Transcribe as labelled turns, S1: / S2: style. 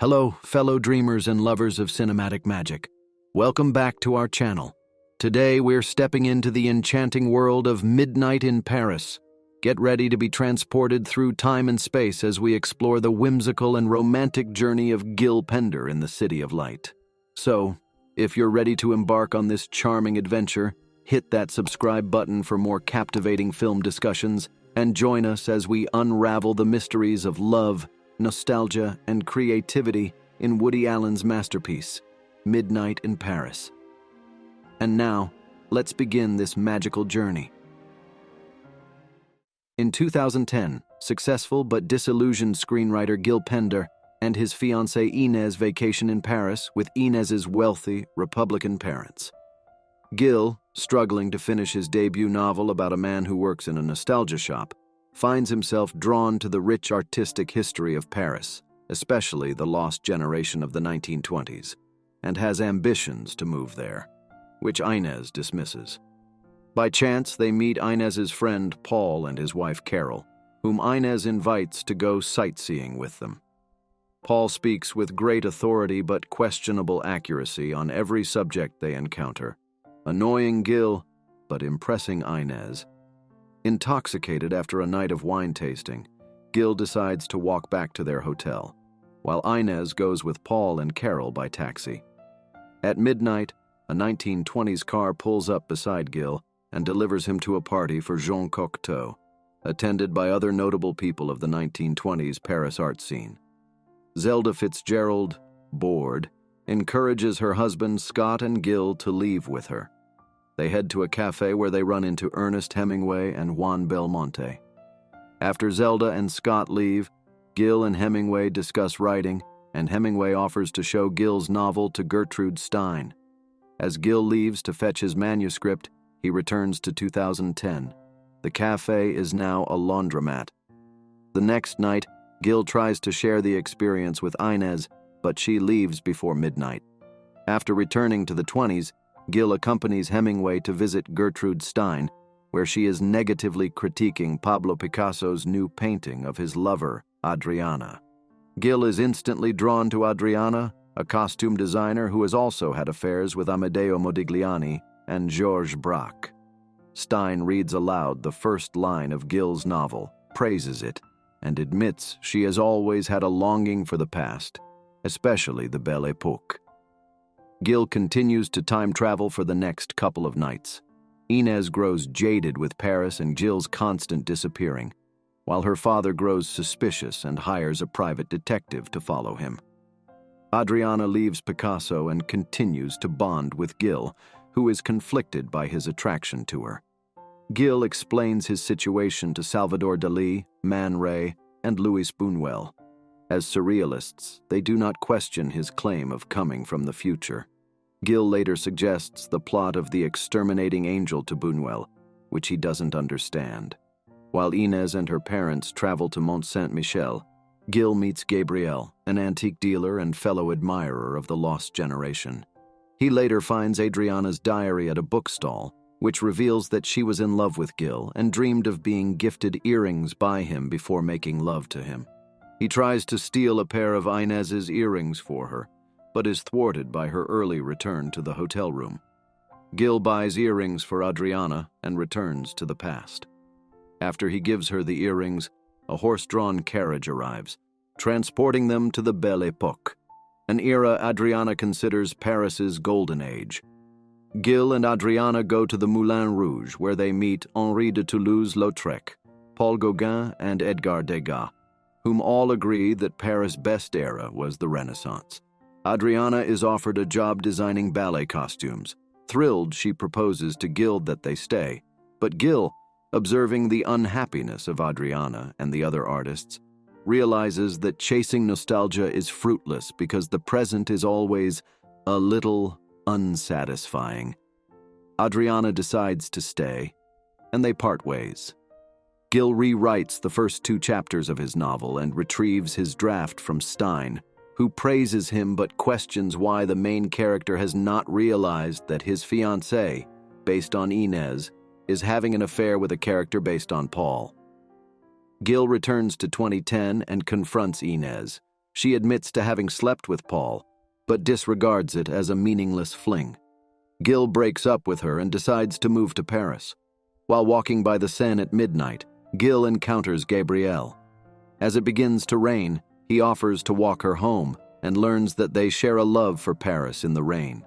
S1: Hello, fellow dreamers and lovers of cinematic magic. Welcome back to our channel. Today we're stepping into the enchanting world of Midnight in Paris. Get ready to be transported through time and space as we explore the whimsical and romantic journey of Gil Pender in the City of Light. So, if you're ready to embark on this charming adventure, hit that subscribe button for more captivating film discussions and join us as we unravel the mysteries of love, nostalgia, and creativity in Woody Allen's masterpiece, Midnight in Paris. And now, let's begin this magical journey. In 2010, successful but disillusioned screenwriter Gil Pender and his fiancée Inez vacation in Paris with Inez's wealthy, Republican parents. Gil, struggling to finish his debut novel about a man who works in a nostalgia shop, finds himself drawn to the rich artistic history of Paris, especially the lost generation of the 1920s, and has ambitions to move there, which Inez dismisses. By chance, they meet Inez's friend Paul and his wife Carol, whom Inez invites to go sightseeing with them. Paul speaks with great authority but questionable accuracy on every subject they encounter, annoying Gil but impressing Inez. Intoxicated after a night of wine tasting, Gil decides to walk back to their hotel, while Inez goes with Paul and Carol by taxi. At midnight, a 1920s car pulls up beside Gil and delivers him to a party for Jean Cocteau, attended by other notable people of the 1920s Paris art scene. Zelda Fitzgerald, bored, encourages her husband Scott and Gil to leave with her. They head to a cafe where they run into Ernest Hemingway and Juan Belmonte. After Zelda and Scott leave, Gil and Hemingway discuss writing, and Hemingway offers to show Gil's novel to Gertrude Stein. As Gil leaves to fetch his manuscript, he returns to 2010. The cafe is now a laundromat. The next night, Gil tries to share the experience with Inez, but she leaves before midnight. After returning to the 20s, Gil accompanies Hemingway to visit Gertrude Stein, where she is negatively critiquing Pablo Picasso's new painting of his lover, Adriana. Gil is instantly drawn to Adriana, a costume designer who has also had affairs with Amedeo Modigliani and Georges Braque. Stein reads aloud the first line of Gil's novel, praises it, and admits she has always had a longing for the past, especially the Belle Époque. Gil continues to time travel for the next couple of nights. Inez grows jaded with Paris and Gil's constant disappearing, while her father grows suspicious and hires a private detective to follow him. Adriana leaves Picasso and continues to bond with Gil, who is conflicted by his attraction to her. Gil explains his situation to Salvador Dalí, Man Ray, and Louis Buñuel. As surrealists, they do not question his claim of coming from the future. Gil later suggests the plot of The Exterminating Angel to Buñuel, which he doesn't understand. While Inez and her parents travel to Mont Saint-Michel, Gil meets Gabriel, an antique dealer and fellow admirer of the lost generation. He later finds Adriana's diary at a bookstall, which reveals that she was in love with Gil and dreamed of being gifted earrings by him before making love to him. He tries to steal a pair of Inez's earrings for her, but is thwarted by her early return to the hotel room. Gil buys earrings for Adriana and returns to the past. After he gives her the earrings, a horse-drawn carriage arrives, transporting them to the Belle Époque, an era Adriana considers Paris's golden age. Gil and Adriana go to the Moulin Rouge, where they meet Henri de Toulouse-Lautrec, Paul Gauguin, and Edgar Degas, whom all agree that Paris' best era was the Renaissance. Adriana is offered a job designing ballet costumes. Thrilled, she proposes to Gil that they stay, but Gil, observing the unhappiness of Adriana and the other artists, realizes that chasing nostalgia is fruitless because the present is always a little unsatisfying. Adriana decides to stay, and they part ways. Gil rewrites the first 2 chapters of his novel and retrieves his draft from Stein, who praises him but questions why the main character has not realized that his fiancée, based on Inez, is having an affair with a character based on Paul. Gil returns to 2010 and confronts Inez. She admits to having slept with Paul, but disregards it as a meaningless fling. Gil breaks up with her and decides to move to Paris. While walking by the Seine at midnight, Gil encounters Gabrielle. As it begins to rain, he offers to walk her home and learns that they share a love for Paris in the rain.